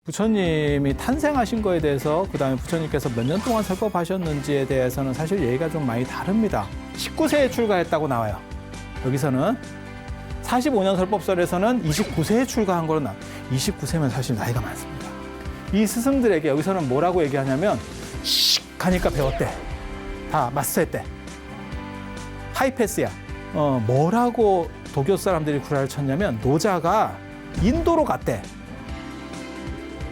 부처님이 탄생하신 거에 대해서 그다음에 부처님께서 몇 년 동안 설법하셨는지에 대해서는 사실 얘기가 좀 많이 다릅니다. 19세에 출가했다고 나와요. 여기서는 45년 설법설에서는 29세에 출가한 거로 나와요. 29세면 사실 나이가 많습니다. 이 스승들에게 여기서는 뭐라고 얘기하냐면 씩 하니까 배웠대. 다 마스터했대. 하이패스야. 뭐라고 도교 사람들이 구라를 쳤냐면 노자가 인도로 갔대.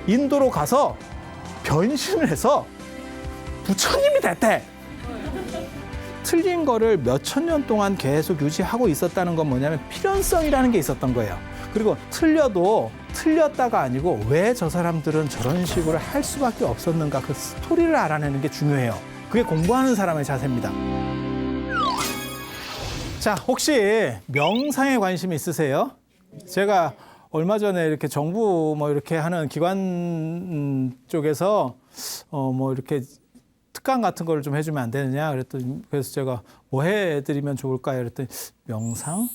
인도로 가서 변신을 해서 부처님이 됐대. 틀린 거를 몇천 년 동안 계속 유지하고 있었다는 건 뭐냐면 필연성이라는 게 있었던 거예요. 그리고 틀려도 틀렸다가 아니고 왜 저 사람들은 저런 식으로 할 수밖에 없었는가 그 스토리를 알아내는 게 중요해요. 그게 공부하는 사람의 자세입니다. 자, 혹시 명상에 관심 있으세요? 제가 얼마 전에 이렇게 정부 뭐 이렇게 하는 기관 쪽에서 뭐 이렇게 특강 같은 거를 좀 해주면 안 되느냐 그랬더니 그래서 제가 뭐 해드리면 좋을까요? 그랬더니 명상?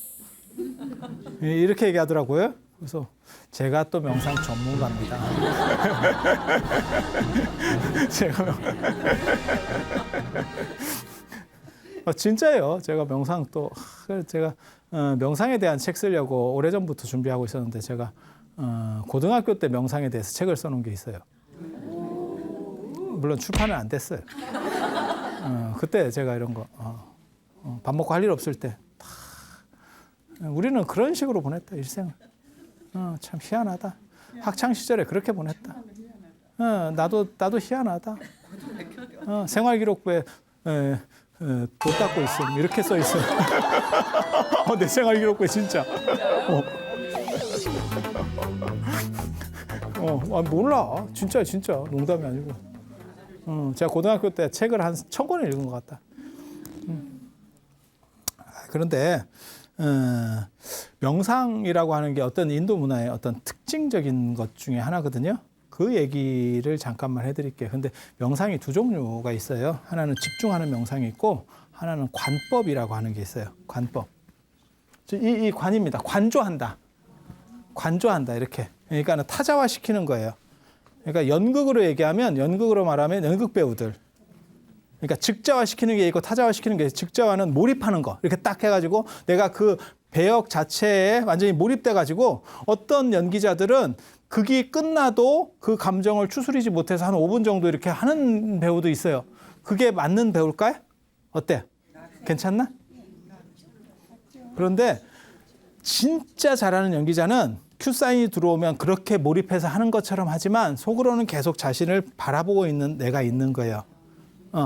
이렇게 얘기하더라고요. 그래서 제가 또 명상 전문가입니다. 제가 진짜예요. 제가 명상 또 제가 명상에 대한 책 쓰려고 오래전부터 준비하고 있었는데 제가 고등학교 때 명상에 대해서 책을 써놓은 게 있어요. 물론 출판은 안 됐어요. 그때 제가 이런 거 밥 먹고 할 일 없을 때 우리는 그런 식으로 보냈다 일생을. 참 희한하다. 학창 시절에 그렇게 보냈다. 나도 희한하다. 생활기록부에 돈 닦고 있음 이렇게 써 있어. 내 생활기록부에 진짜. 몰라. 진짜 농담이 아니고. 제가 고등학교 때 책을 한 1000권을 읽은 것 같다. 그런데 명상이라고 하는 게 어떤 인도 문화의 어떤 특징적인 것 중에 하나거든요. 그 얘기를 잠깐만 해드릴게요. 근데 명상이 두 종류가 있어요. 하나는 집중하는 명상이 있고 하나는 관법이라고 하는 게 있어요. 관법. 이 관입니다. 관조한다 이렇게. 그러니까 타자화시키는 거예요. 그러니까 연극으로 말하면 연극 배우들. 그러니까 즉자화시키는 게 있고 타자화시키는 게 즉자화는 몰입하는 거. 이렇게 딱 해가지고 내가 그 배역 자체에 완전히 몰입돼가지고 어떤 연기자들은 극이 끝나도 그 감정을 추스리지 못해서 한 5분 정도 이렇게 하는 배우도 있어요. 그게 맞는 배우일까요? 어때? 괜찮나? 그런데 진짜 잘하는 연기자는 큐사인이 들어오면 그렇게 몰입해서 하는 것처럼 하지만 속으로는 계속 자신을 바라보고 있는 내가 있는 거예요.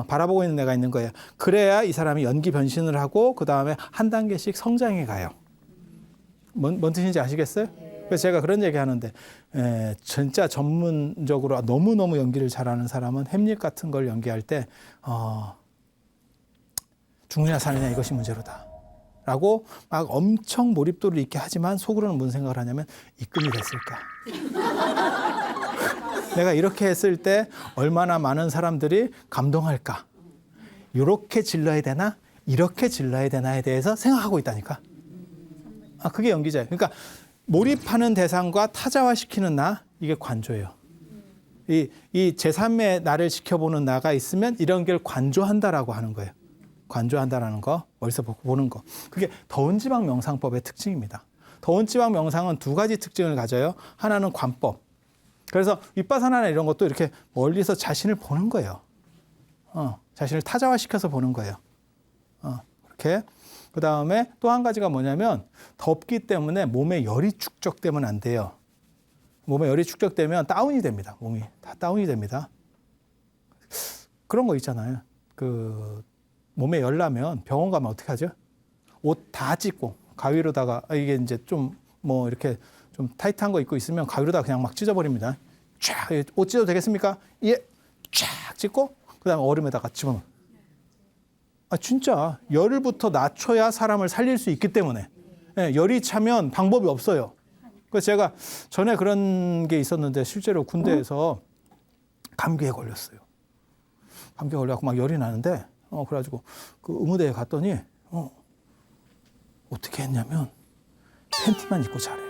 바라보고 있는 내가 있는 거예요. 그래야 이 사람이 연기 변신을 하고 그 다음에 한 단계씩 성장해 가요. 뭔 뜻인지 아시겠어요? 그래서 제가 그런 얘기 하는데 진짜 전문적으로 너무너무 연기를 잘하는 사람은 햄릿 같은 걸 연기할 때 죽느냐 사느냐 이것이 문제로다 라고 막 엄청 몰입도를 있게 하지만 속으로는 무슨 생각을 하냐면 입금이 됐을까? 내가 이렇게 했을 때 얼마나 많은 사람들이 감동할까? 이렇게 질러야 되나? 이렇게 질러야 되나에 대해서 생각하고 있다니까. 그게 연기자예요. 그러니까 몰입하는 대상과 타자화시키는 나, 이게 관조예요. 이 제3의 나를 지켜보는 나가 있으면 이런 걸 관조한다라고 하는 거예요. 관조한다라는 거, 어디서 보는 거. 그게 더운 지방 명상법의 특징입니다. 더운 지방 명상은 두 가지 특징을 가져요. 하나는 관법. 그래서 윗바사나나 이런 것도 이렇게 멀리서 자신을 보는 거예요. 자신을 타자화시켜서 보는 거예요. 이렇게. 그 다음에 또 한 가지가 뭐냐면 덥기 때문에 몸에 열이 축적되면 안 돼요. 몸에 열이 축적되면 다운이 됩니다. 몸이 다 다운이 됩니다. 그런 거 있잖아요. 몸에 열 나면 병원 가면 어떻게 하죠? 옷 다 찢고 가위로다가 이게 이제 좀 뭐 이렇게 좀 타이트한 거 입고 있으면 가위로다가 그냥 막 찢어버립니다. 쫙 옷 찢어도 되겠습니까? 예, 쫙 찢고 그다음에 얼음에다가 집어넣어. 진짜 열부터 낮춰야 사람을 살릴 수 있기 때문에 열이 차면 방법이 없어요. 그래서 제가 전에 그런 게 있었는데 실제로 군대에서 감기에 걸렸어요. 감기에 걸려갖고 막 열이 나는데 그래가지고 그 의무대에 갔더니 어떻게 했냐면 팬티만 입고 자래.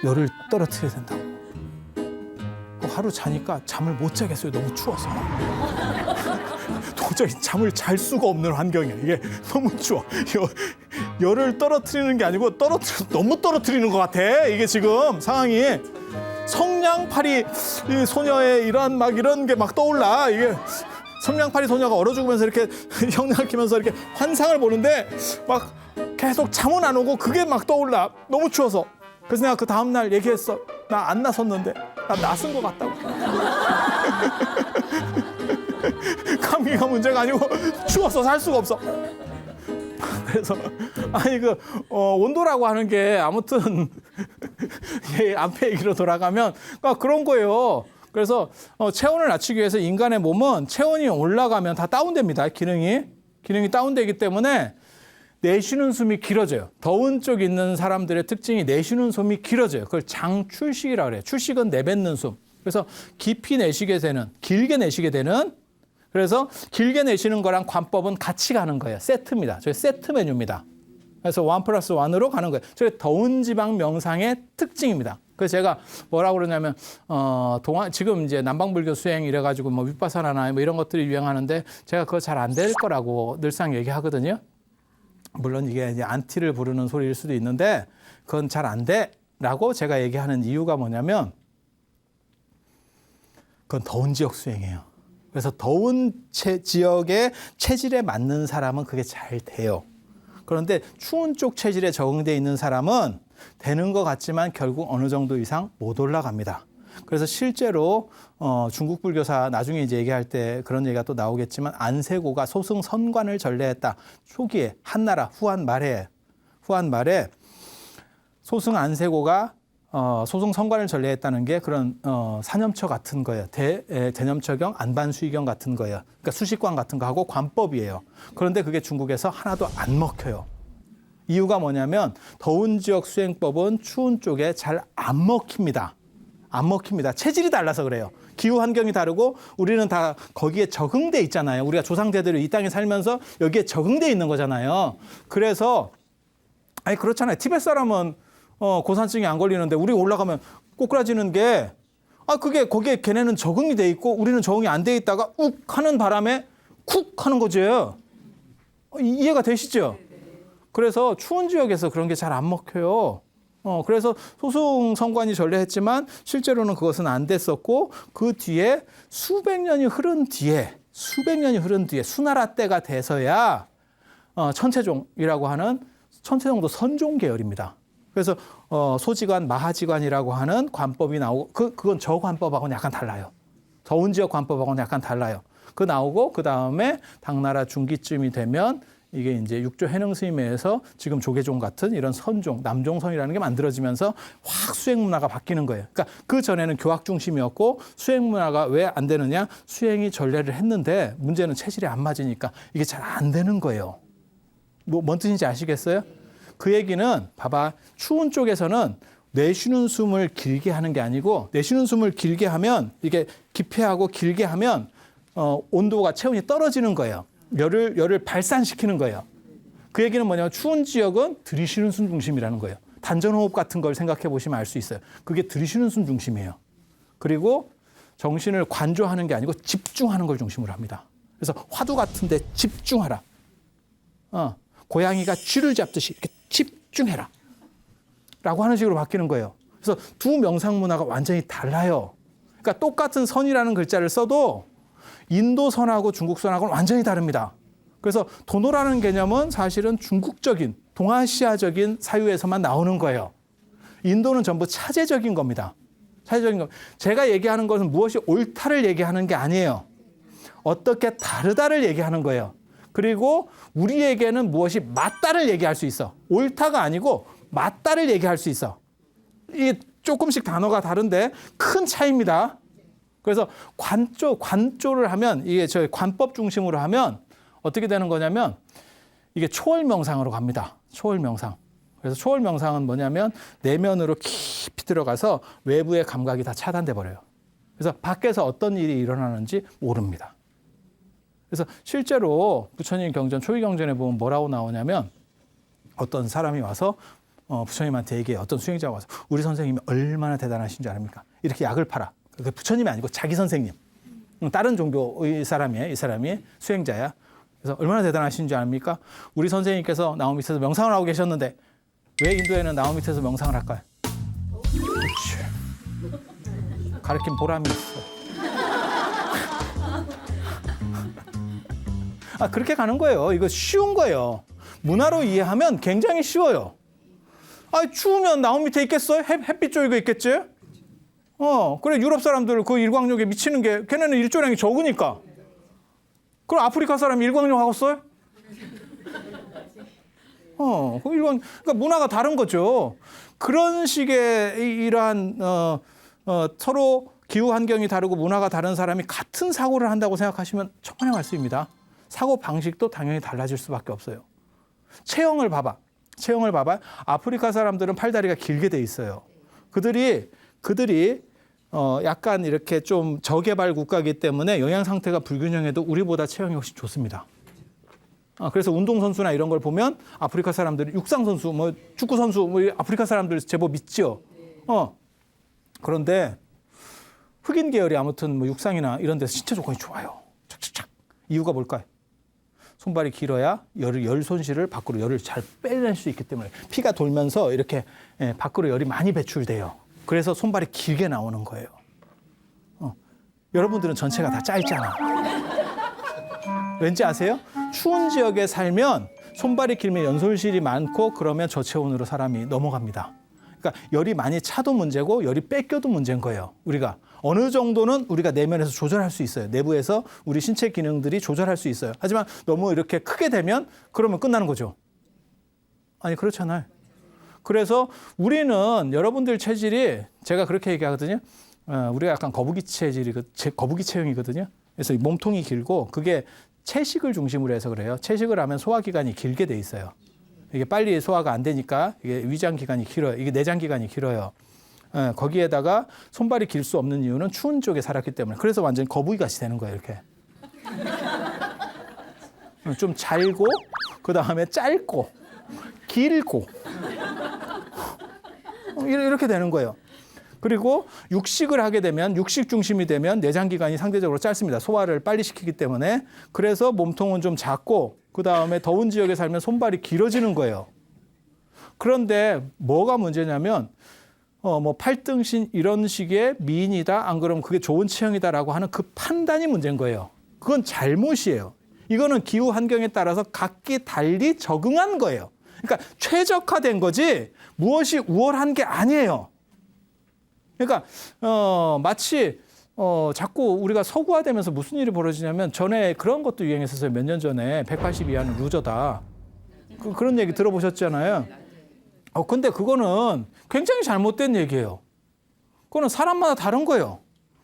열을 떨어뜨려야 된다고. 하루 자니까 잠을 못 자겠어요. 너무 추워서. 도저히 잠을 잘 수가 없는 환경이에요. 이게 너무 추워. 열을 떨어뜨리는 게 아니고 너무 떨어뜨리는 것 같아. 이게 지금 상황이. 성냥팔이 소녀의 이런 게 막 떠올라. 이게 성냥팔이 소녀가 얼어 죽으면서 이렇게 형량을 키면서 이렇게 환상을 보는데 막 계속 잠은 안 오고 그게 막 떠올라. 너무 추워서. 그래서 내가 그 다음날 얘기했어. 나 안 나섰는데 나 낯선 것 같다고. 감기가 문제가 아니고 추워서 살 수가 없어. 그래서 아니 온도라고 하는 게 아무튼 앞에 얘기로 돌아가면 그런 거예요. 그래서 체온을 낮추기 위해서 인간의 몸은 체온이 올라가면 다 다운됩니다. 기능이 다운되기 때문에 내쉬는 숨이 길어져요. 더운 쪽 있는 사람들의 특징이 내쉬는 숨이 길어져요. 그걸 장출식이라고 그래요. 출식은 내뱉는 숨. 그래서 깊이 내쉬게 되는, 길게 내쉬게 되는. 그래서 길게 내쉬는 거랑 관법은 같이 가는 거예요. 세트입니다. 저희 세트 메뉴입니다. 그래서 1+1으로 가는 거예요. 저희 더운 지방 명상의 특징입니다. 그래서 제가 뭐라고 그러냐면 지금 이제 남방불교 수행 이래가지고 뭐 윗바사나나 뭐 이런 것들이 유행하는데 제가 그거 잘 안 될 거라고 늘상 얘기하거든요. 물론 이게 이제 안티를 부르는 소리일 수도 있는데 그건 잘 안 돼라고 제가 얘기하는 이유가 뭐냐면 그건 더운 지역 수행이에요. 그래서 더운 지역의 체질에 맞는 사람은 그게 잘 돼요. 그런데 추운 쪽 체질에 적응돼 있는 사람은 되는 것 같지만 결국 어느 정도 이상 못 올라갑니다. 그래서 실제로 중국 불교사 나중에 이제 얘기할 때 그런 얘기가 또 나오겠지만 안세고가 소승 선관을 전례했다. 초기에 한나라 후한 말에 소승 안세고가 소승 선관을 전례했다는 게 그런 사념처 같은 거예요. 대념처경, 안반수의경 같은 거예요. 그러니까 수식관 같은 거 하고 관법이에요. 그런데 그게 중국에서 하나도 안 먹혀요. 이유가 뭐냐면 더운 지역 수행법은 추운 쪽에 잘 안 먹힙니다. 안 먹힙니다. 체질이 달라서 그래요. 기후 환경이 다르고 우리는 다 거기에 적응돼 있잖아요. 우리가 조상제대로 이 땅에 살면서 여기에 적응돼 있는 거잖아요. 그래서 그렇잖아요. 티벳 사람은 고산증이 안 걸리는데 우리 올라가면 꼬꾸라지는 게 그게 거기에 걔네는 적응이 돼 있고 우리는 적응이 안 돼 있다가 욱 하는 바람에 쿡 하는 거죠. 이해가 되시죠? 그래서 추운 지역에서 그런 게 잘 안 먹혀요. 그래서 소승 선관이 전례했지만 실제로는 그것은 안 됐었고 그 뒤에 수백 년이 흐른 뒤에 수나라 때가 돼서야 천체종이라고 하는 천체종도 선종 계열입니다. 그래서 소지관, 마하지관이라고 하는 관법이 나오고 그건 저 관법하고는 약간 달라요. 더운 지역 관법하고는 약간 달라요. 그 나오고 그 다음에 당나라 중기쯤이 되면 이게 이제 육조 해능스님에서 지금 조계종 같은 이런 선종, 남종선이라는 게 만들어지면서 확 수행 문화가 바뀌는 거예요. 그러니까 그 전에는 교학 중심이었고 수행 문화가 왜 안 되느냐? 수행이 전례를 했는데 문제는 체질이 안 맞으니까 이게 잘 안 되는 거예요. 뭔 뜻인지 아시겠어요? 그 얘기는 봐봐. 추운 쪽에서는 내쉬는 숨을 길게 하는 게 아니고 내쉬는 숨을 길게 하면 이게 기폐하고 길게 하면 온도가 체온이 떨어지는 거예요. 열을 발산시키는 거예요. 그 얘기는 뭐냐면 추운 지역은 들이쉬는 숨 중심이라는 거예요. 단전호흡 같은 걸 생각해 보시면 알 수 있어요. 그게 들이쉬는 숨 중심이에요. 그리고 정신을 관조하는 게 아니고 집중하는 걸 중심으로 합니다. 그래서 화두 같은 데 집중하라. 고양이가 쥐를 잡듯이 이렇게 집중해라. 라고 하는 식으로 바뀌는 거예요. 그래서 두 명상 문화가 완전히 달라요. 그러니까 똑같은 선이라는 글자를 써도 인도 선하고 중국 선하고는 완전히 다릅니다. 그래서 도노라는 개념은 사실은 중국적인, 동아시아적인 사유에서만 나오는 거예요. 인도는 전부 차제적인 겁니다. 차제적인 거. 제가 얘기하는 것은 무엇이 옳다를 얘기하는 게 아니에요. 어떻게 다르다를 얘기하는 거예요. 그리고 우리에게는 무엇이 맞다를 얘기할 수 있어. 옳다가 아니고 맞다를 얘기할 수 있어. 이게 조금씩 단어가 다른데 큰 차이입니다. 그래서 관조를 하면 이게 저희 관법 중심으로 하면 어떻게 되는 거냐면 이게 초월 명상으로 갑니다. 초월 명상. 그래서 초월 명상은 뭐냐면 내면으로 깊이 들어가서 외부의 감각이 다 차단돼 버려요. 그래서 밖에서 어떤 일이 일어나는지 모릅니다. 그래서 실제로 부처님 경전, 초기 경전에 보면 뭐라고 나오냐면 어떤 사람이 와서 부처님한테 얘기해. 어떤 수행자가 와서 우리 선생님이 얼마나 대단하신 줄 아닙니까? 이렇게 약을 팔아. 그 부처님이 아니고 자기 선생님. 다른 종교의 사람이에요. 이 사람이 수행자야. 그래서 얼마나 대단하신 줄 압니까? 우리 선생님께서 나무 밑에서 명상을 하고 계셨는데 왜 인도에는 나무 밑에서 명상을 할까요? 그렇지. 가르친 보람이 있어. 그렇게 가는 거예요. 이거 쉬운 거예요. 문화로 이해하면 굉장히 쉬워요. 추우면 나무 밑에 있겠어요? 햇빛 쬐고 있겠지? 그래, 유럽 사람들 그 일광욕에 미치는 게 걔네는 일조량이 적으니까. 그럼 아프리카 사람이 일광욕 하겠어요? 그러니까 문화가 다른 거죠. 그런 식의 이러한 서로 기후 환경이 다르고 문화가 다른 사람이 같은 사고를 한다고 생각하시면 천만의 말씀입니다. 사고 방식도 당연히 달라질 수밖에 없어요. 체형을 봐봐. 아프리카 사람들은 팔다리가 길게 돼 있어요. 그들이 약간 이렇게 좀 저개발 국가이기 때문에 영양 상태가 불균형해도 우리보다 체형이 훨씬 좋습니다. 그래서 운동선수나 이런 걸 보면 아프리카 사람들이 육상선수, 축구선수, 아프리카 사람들 제법 있죠. 그런데 흑인 계열이 아무튼 육상이나 이런 데서 신체 조건이 좋아요. 착착착. 이유가 뭘까요? 손발이 길어야 열 손실을 밖으로 열을 잘 빼낼 수 있기 때문에 피가 돌면서 이렇게 밖으로 열이 많이 배출돼요. 그래서 손발이 길게 나오는 거예요. 여러분들은 전체가 다 짧잖아. 왠지 아세요? 추운 지역에 살면 손발이 길면 연손실이 많고 그러면 저체온으로 사람이 넘어갑니다. 그러니까 열이 많이 차도 문제고 열이 뺏겨도 문제인 거예요. 우리가 어느 정도는 우리가 내면에서 조절할 수 있어요. 내부에서 우리 신체 기능들이 조절할 수 있어요. 하지만 너무 이렇게 크게 되면 그러면 끝나는 거죠. 아니 그렇잖아요. 그래서 우리는 여러분들 체질이 제가 그렇게 얘기하거든요. 우리가 약간 거북이 체형이거든요. 그래서 몸통이 길고 그게 채식을 중심으로 해서 그래요. 채식을 하면 소화기관이 길게 돼 있어요. 이게 빨리 소화가 안 되니까 이게 위장기관이 길어요. 이게 내장기관이 길어요. 거기에다가 손발이 길 수 없는 이유는 추운 쪽에 살았기 때문에. 그래서 완전 거북이같이 되는 거예요. 이렇게. 좀 잘고 그다음에 짧고 길고 이렇게 되는 거예요. 그리고 육식을 하게 되면 육식 중심이 되면 내장기관이 상대적으로 짧습니다. 소화를 빨리 시키기 때문에. 그래서 몸통은 좀 작고 그다음에 더운 지역에 살면 손발이 길어지는 거예요. 그런데 뭐가 문제냐면 팔등신 이런 식의 미인이다 안 그러면 그게 좋은 체형이다라고 하는 그 판단이 문제인 거예요. 그건 잘못이에요. 이거는 기후 환경에 따라서 각기 달리 적응한 거예요. 그러니까 최적화된 거지 무엇이 우월한 게 아니에요. 그러니까 마치 자꾸 우리가 서구화되면서 무슨 일이 벌어지냐면 전에 그런 것도 유행했었어요. 몇 년 전에 180 이하는 루저다. 그런 얘기 들어보셨잖아요. 근데 그거는 굉장히 잘못된 얘기예요. 그거는 사람마다 다른 거예요.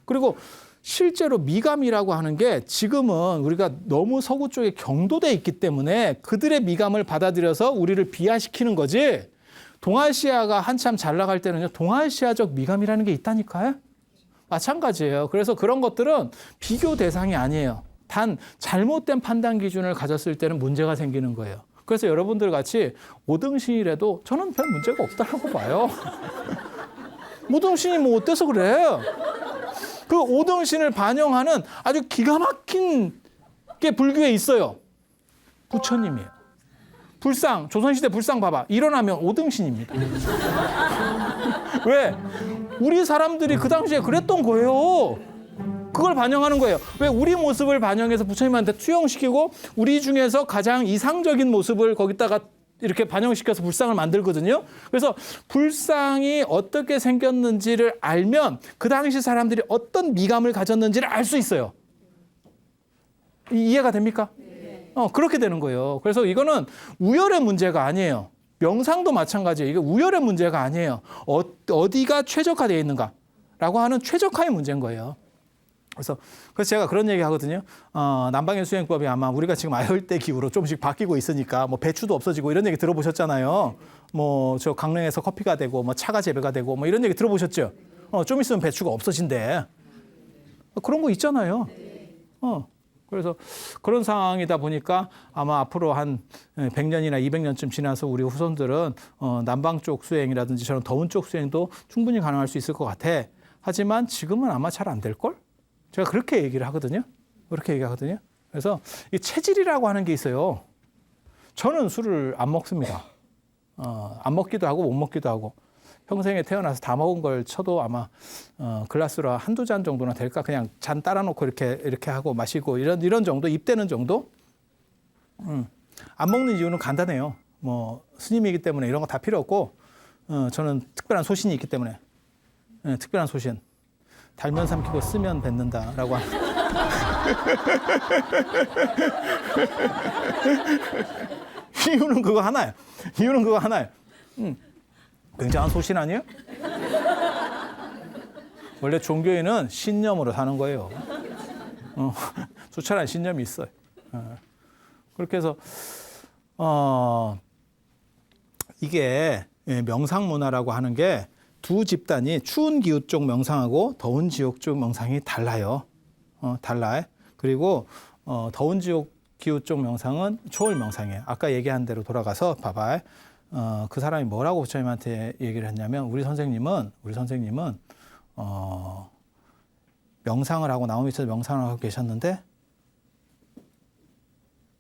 그리고 실제로 미감이라고 하는 게 지금은 우리가 너무 서구 쪽에 경도돼 있기 때문에 그들의 미감을 받아들여서 우리를 비하시키는 거지. 동아시아가 한참 잘 나갈 때는요. 동아시아적 미감이라는 게 있다니까요. 마찬가지예요. 그래서 그런 것들은 비교 대상이 아니에요. 단 잘못된 판단 기준을 가졌을 때는 문제가 생기는 거예요. 그래서 여러분들 같이 5등신이라도 저는 별 문제가 없다고 봐요. 5등신이 뭐 어때서 그래? 그 5등신을 반영하는 아주 기가 막힌 게 불교에 있어요. 부처님이에요. 불상, 조선시대 불상 봐봐. 일어나면 5등신입니다. 왜? 우리 사람들이 그 당시에 그랬던 거예요. 그걸 반영하는 거예요. 왜? 우리 모습을 반영해서 부처님한테 투영시키고 우리 중에서 가장 이상적인 모습을 거기다가 이렇게 반영시켜서 불상을 만들거든요. 그래서 불상이 어떻게 생겼는지를 알면 그 당시 사람들이 어떤 미감을 가졌는지를 알 수 있어요. 이해가 됩니까? 그렇게 되는 거예요. 그래서 이거는 우열의 문제가 아니에요. 명상도 마찬가지예요. 이게 우열의 문제가 아니에요. 어디가 최적화되어 있는가라고 하는 최적화의 문제인 거예요. 그래서 제가 그런 얘기 하거든요. 남방의 수행법이 아마 우리가 지금 아열대 기후로 조금씩 바뀌고 있으니까 뭐 배추도 없어지고 이런 얘기 들어보셨잖아요. 뭐 저 강릉에서 커피가 되고 뭐 차가 재배가 되고 뭐 이런 얘기 들어보셨죠? 좀 있으면 배추가 없어진대. 그런 거 있잖아요. 그래서 그런 상황이다 보니까 아마 앞으로 한 100년이나 200년쯤 지나서 우리 후손들은 남방 쪽 수행이라든지 저런 더운 쪽 수행도 충분히 가능할 수 있을 것 같아. 하지만 지금은 아마 잘 안 될걸? 제가 그렇게 얘기를 하거든요. 그렇게 얘기하거든요. 그래서 이 체질이라고 하는 게 있어요. 저는 술을 안 먹습니다. 안 먹기도 하고 못 먹기도 하고. 평생에 태어나서 다 먹은 걸 쳐도 아마 글라스로 한두 잔 정도나 될까? 그냥 잔 따라 놓고 이렇게 하고 마시고 이런 정도, 입대는 정도? 안 먹는 이유는 간단해요. 뭐 스님이기 때문에 이런 거 다 필요 없고 저는 특별한 소신이 있기 때문에 특별한 소신. 달면 삼키고 쓰면 뱉는다라고 하는. 이유는 그거 하나예요. 이유는 그거 하나예요. 굉장한 소신 아니에요? 원래 종교인은 신념으로 사는 거예요. 수천한 신념이 있어요. 그렇게 해서 이게 명상 문화라고 하는 게 두 집단이 추운 기후 쪽 명상하고 더운 지역 쪽 명상이 달라요. 달라요. 그리고 더운 지역 기후 쪽 명상은 초월 명상이에요. 아까 얘기한 대로 돌아가서 봐봐. 그 사람이 뭐라고 부처님한테 얘기를 했냐면 우리 선생님은 명상을 하고 나무 밑에서 명상을 하고 계셨는데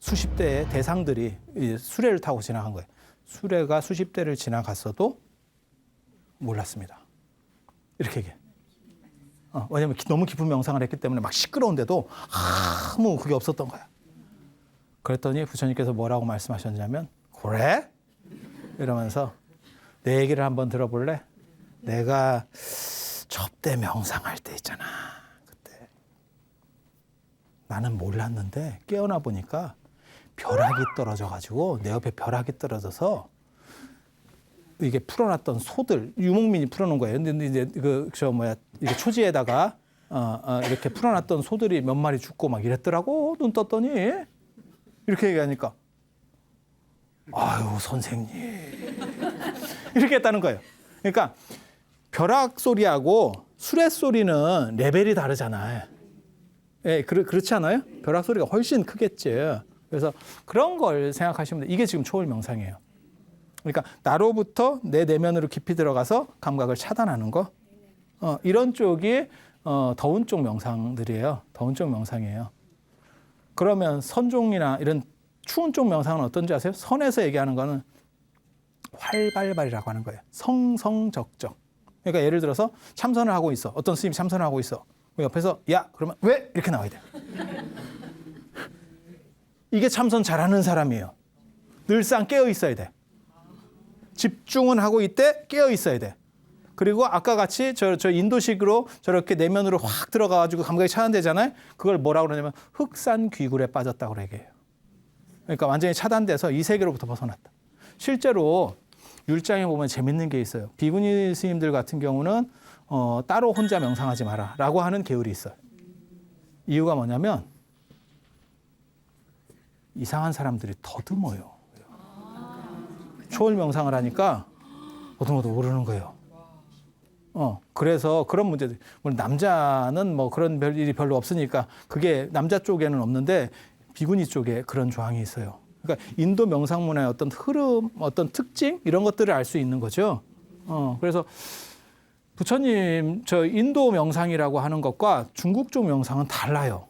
수십 대의 대상들이 수레를 타고 지나간 거예요. 수레가 수십 대를 지나갔어도 몰랐습니다. 이렇게 얘기해. 왜냐면 너무 깊은 명상을 했기 때문에 막 시끄러운데도 아무 그게 없었던 거야. 그랬더니 부처님께서 뭐라고 말씀하셨냐면 그래? 이러면서 내 얘기를 한번 들어볼래? 내가 접대 명상할 때 있잖아. 그때 나는 몰랐는데 깨어나 보니까 벼락이 떨어져가지고 내 옆에 벼락이 떨어져서 이게 풀어놨던 소들 유목민이 풀어놓은 거예요. 근데 이제 이게 초지에다가 이렇게 풀어놨던 소들이 몇 마리 죽고 막 이랬더라고. 눈 떴더니 이렇게 얘기하니까 아유 선생님 이렇게 했다는 거예요. 그러니까 벼락 소리하고 수레 소리는 레벨이 다르잖아요. 예, 그렇지 않아요? 벼락 소리가 훨씬 크겠지. 그래서 그런 걸 생각하시면 돼요. 이게 지금 초월 명상이에요. 그러니까 나로부터 내 내면으로 깊이 들어가서 감각을 차단하는 거. 이런 쪽이 더운 쪽 명상들이에요. 더운 쪽 명상이에요. 그러면 선종이나 이런 추운 쪽 명상은 어떤지 아세요? 선에서 얘기하는 거는 활발발이라고 하는 거예요. 성성적적. 그러니까 예를 들어서 참선을 하고 있어. 어떤 스님이 참선을 하고 있어. 옆에서 야 그러면 왜? 이렇게 나와야 돼. 이게 참선 잘하는 사람이에요. 늘상 깨어 있어야 돼. 집중은 하고 있대 깨어 있어야 돼. 그리고 아까 같이 저 인도식으로 저렇게 내면으로 확 들어가가지고 감각이 차단되잖아요. 그걸 뭐라고 그러냐면 흑산귀굴에 빠졌다고 얘기해요. 그러니까 완전히 차단돼서 이 세계로부터 벗어났다. 실제로 율장에 보면 재밌는 게 있어요. 비구니 스님들 같은 경우는 따로 혼자 명상하지 마라 라고 하는 계율이 있어요. 이유가 뭐냐면 이상한 사람들이 더듬어요. 초월 명상을 하니까 어둠어둠 오르는 거예요. 그래서 그런 문제들. 물론 남자는 뭐 그런 일이 별로 없으니까 그게 남자 쪽에는 없는데 비구니 쪽에 그런 조항이 있어요. 그러니까 인도 명상 문화의 어떤 흐름, 어떤 특징 이런 것들을 알 수 있는 거죠. 그래서 부처님 저 인도 명상이라고 하는 것과 중국 쪽 명상은 달라요.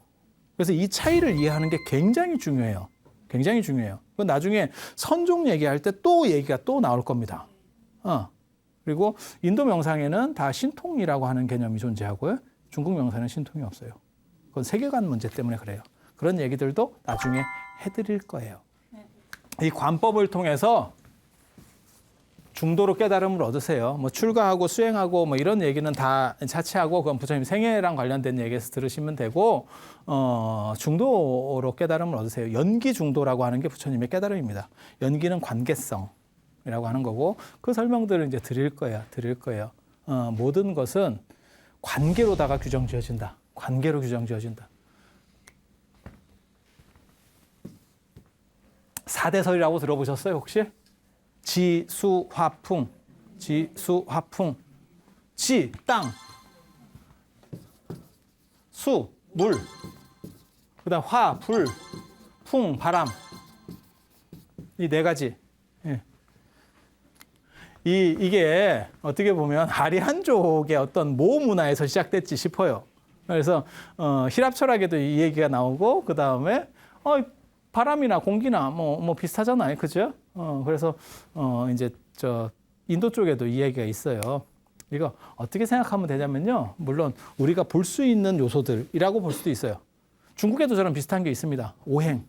그래서 이 차이를 이해하는 게 굉장히 중요해요. 굉장히 중요해요. 나중에 선종 얘기할 때 또 얘기가 또 나올 겁니다. 그리고 인도 명상에는 다 신통이라고 하는 개념이 존재하고요. 중국 명상에는 신통이 없어요. 그건 세계관 문제 때문에 그래요. 그런 얘기들도 나중에 해드릴 거예요. 이 관법을 통해서 중도로 깨달음을 얻으세요. 뭐 출가하고 수행하고 뭐 이런 얘기는 다 자체하고 그건 부처님 생애랑 관련된 얘기에서 들으시면 되고 중도로 깨달음을 얻으세요. 연기 중도라고 하는 게 부처님의 깨달음입니다. 연기는 관계성이라고 하는 거고 그 설명들을 이제 드릴 거예요. 모든 것은 관계로다가 규정지어진다. 관계로 규정지어진다. 사대설이라고 들어보셨어요 혹시? 지, 수, 화, 풍. 지, 수, 화, 풍. 지, 땅. 수, 물. 그 다음 화, 불. 풍, 바람. 이 네 가지. 예. 이게 어떻게 보면 아리안족의 어떤 모 문화에서 시작됐지 싶어요. 그래서 히랍 철학에도 이 얘기가 나오고 그 다음에 바람이나 공기나 뭐 비슷하잖아요, 그죠? 그래서 이제 저 인도 쪽에도 이 얘기가 있어요. 이거 어떻게 생각하면 되냐면요. 물론 우리가 볼 수 있는 요소들이라고 볼 수도 있어요. 중국에도 저런 비슷한 게 있습니다. 오행,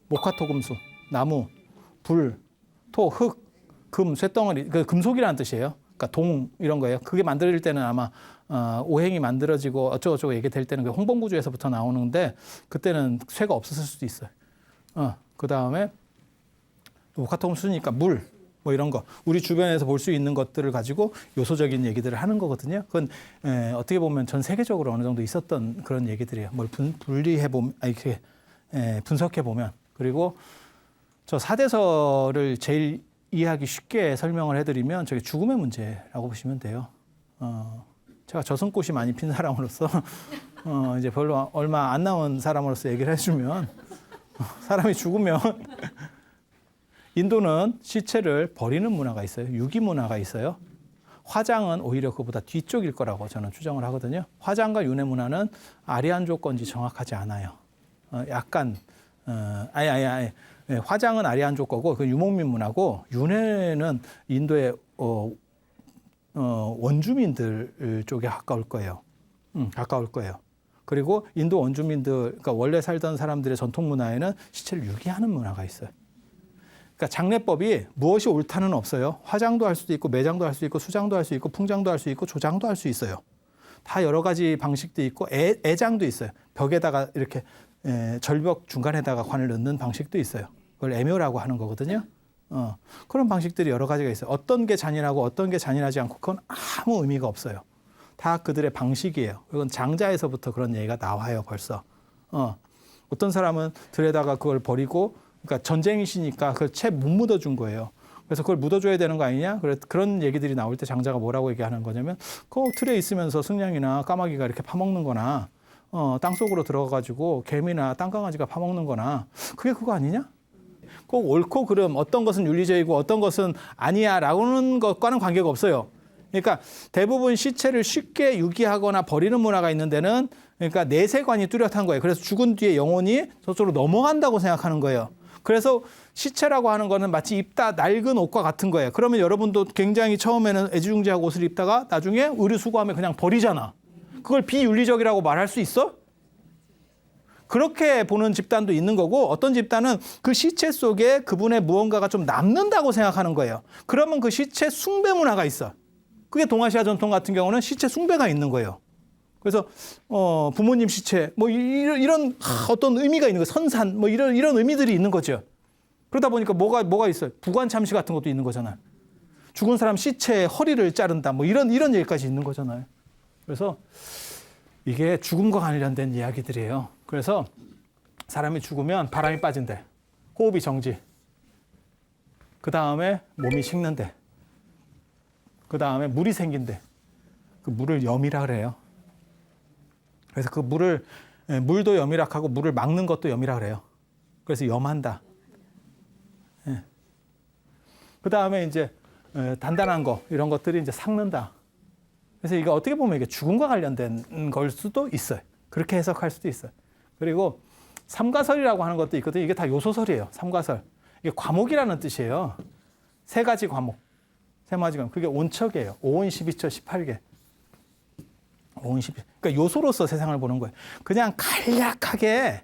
목화토금수, 나무, 불, 토, 흙, 금, 쇳덩어리, 그 금속이라는 뜻이에요. 그러니까 동 이런 거예요. 그게 만들어질 때는 아마 오행이 만들어지고 어쩌고저쩌고 얘기될 때는 그 홍범구주에서부터 나오는데 그때는 쇠가 없었을 수도 있어요. 그 다음에 목화토금수니까 물, 뭐 이런 거 우리 주변에서 볼 수 있는 것들을 가지고 요소적인 얘기들을 하는 거거든요. 그건 어떻게 보면 전 세계적으로 어느 정도 있었던 그런 얘기들이에요. 뭘 분리해 보면 이렇게 분석해 보면 그리고 저 사대설을 제일 이해하기 쉽게 설명을 해드리면 저게 죽음의 문제라고 보시면 돼요. 제가 저승꽃이 많이 핀 사람으로서 이제 별로 얼마 안 남은 사람으로서 얘기를 해주면 사람이 죽으면 인도는 시체를 버리는 문화가 있어요. 유기 문화가 있어요. 화장은 오히려 그보다 뒤쪽일 거라고 저는 추정을 하거든요. 화장과 윤회 문화는 아리안족 건지 정확하지 않아요. 약간 아예 화장은 아리안족 거고 그 유목민 문화고 윤회는 인도의 원주민들 쪽에 가까울 거예요. 가까울 거예요. 그리고 인도 원주민들, 그러니까 원래 살던 사람들의 전통 문화에는 시체를 유기하는 문화가 있어요. 그러니까 장례법이 무엇이 옳다는 없어요. 화장도 할 수도 있고 매장도 할 수 있고 수장도 할 수 있고 풍장도 할 수 있고 조장도 할 수 있어요. 다 여러 가지 방식도 있고 애장도 있어요. 벽에다가 이렇게 절벽 중간에다가 관을 넣는 방식도 있어요. 그걸 애묘라고 하는 거거든요. 그런 방식들이 여러 가지가 있어요. 어떤 게 잔인하고 어떤 게 잔인하지 않고 그건 아무 의미가 없어요. 다 그들의 방식이에요. 이건 장자에서부터 그런 얘기가 나와요, 벌써. 어떤 사람은 들에다가 그걸 버리고 그러니까 전쟁이시니까 그걸 채 못 묻어준 거예요. 그래서 그걸 묻어줘야 되는 거 아니냐? 그런 얘기들이 나올 때 장자가 뭐라고 얘기하는 거냐면 그 틀에 있으면서 승냥이나 까마귀가 이렇게 파먹는 거나 땅속으로 들어가가지고 개미나 땅강아지가 파먹는 거나 그게 그거 아니냐? 꼭 옳고 그름 어떤 것은 윤리적이고 어떤 것은 아니야 라고는 것과는 관계가 없어요. 그러니까 대부분 시체를 쉽게 유기하거나 버리는 문화가 있는 데는 그러니까 내세관이 뚜렷한 거예요. 그래서 죽은 뒤에 영혼이 저쪽으로 넘어간다고 생각하는 거예요. 그래서 시체라고 하는 거는 마치 입다 낡은 옷과 같은 거예요. 그러면 여러분도 굉장히 처음에는 애지중지하고 옷을 입다가 나중에 의류수거하면 그냥 버리잖아. 그걸 비윤리적이라고 말할 수 있어? 그렇게 보는 집단도 있는 거고 어떤 집단은 그 시체 속에 그분의 무언가가 좀 남는다고 생각하는 거예요. 그러면 그 시체 숭배 문화가 있어. 그게 동아시아 전통 같은 경우는 시체 숭배가 있는 거예요. 그래서 부모님 시체 뭐 이런 어떤 의미가 있는 거예요. 선산 뭐 이런 의미들이 있는 거죠. 그러다 보니까 뭐가 있어요? 부관 참시 같은 것도 있는 거잖아요. 죽은 사람 시체의 허리를 자른다 뭐 이런 얘기까지 있는 거잖아요. 그래서 이게 죽음과 관련된 이야기들이에요. 그래서 사람이 죽으면 바람이 빠진대. 호흡이 정지. 그 다음에 몸이 식는데. 그 다음에 물이 생긴대. 그 물을 염이라 그래요. 그래서 그 물도 염이락하고 물을 막는 것도 염이라 그래요. 그래서 염한다. 예. 그 다음에 이제 단단한 거 이런 것들이 이제 삭는다. 그래서 이거 어떻게 보면 이게 죽음과 관련된 걸 수도 있어요. 그렇게 해석할 수도 있어요. 그리고 삼가설이라고 하는 것도 있거든요. 이게 다 요소설이에요. 삼가설. 이게 과목이라는 뜻이에요. 세 가지 과목. 그게 온척이에요. 5온 12처 18개. 5온 12. 그러니까 요소로서 세상을 보는 거예요. 그냥 간략하게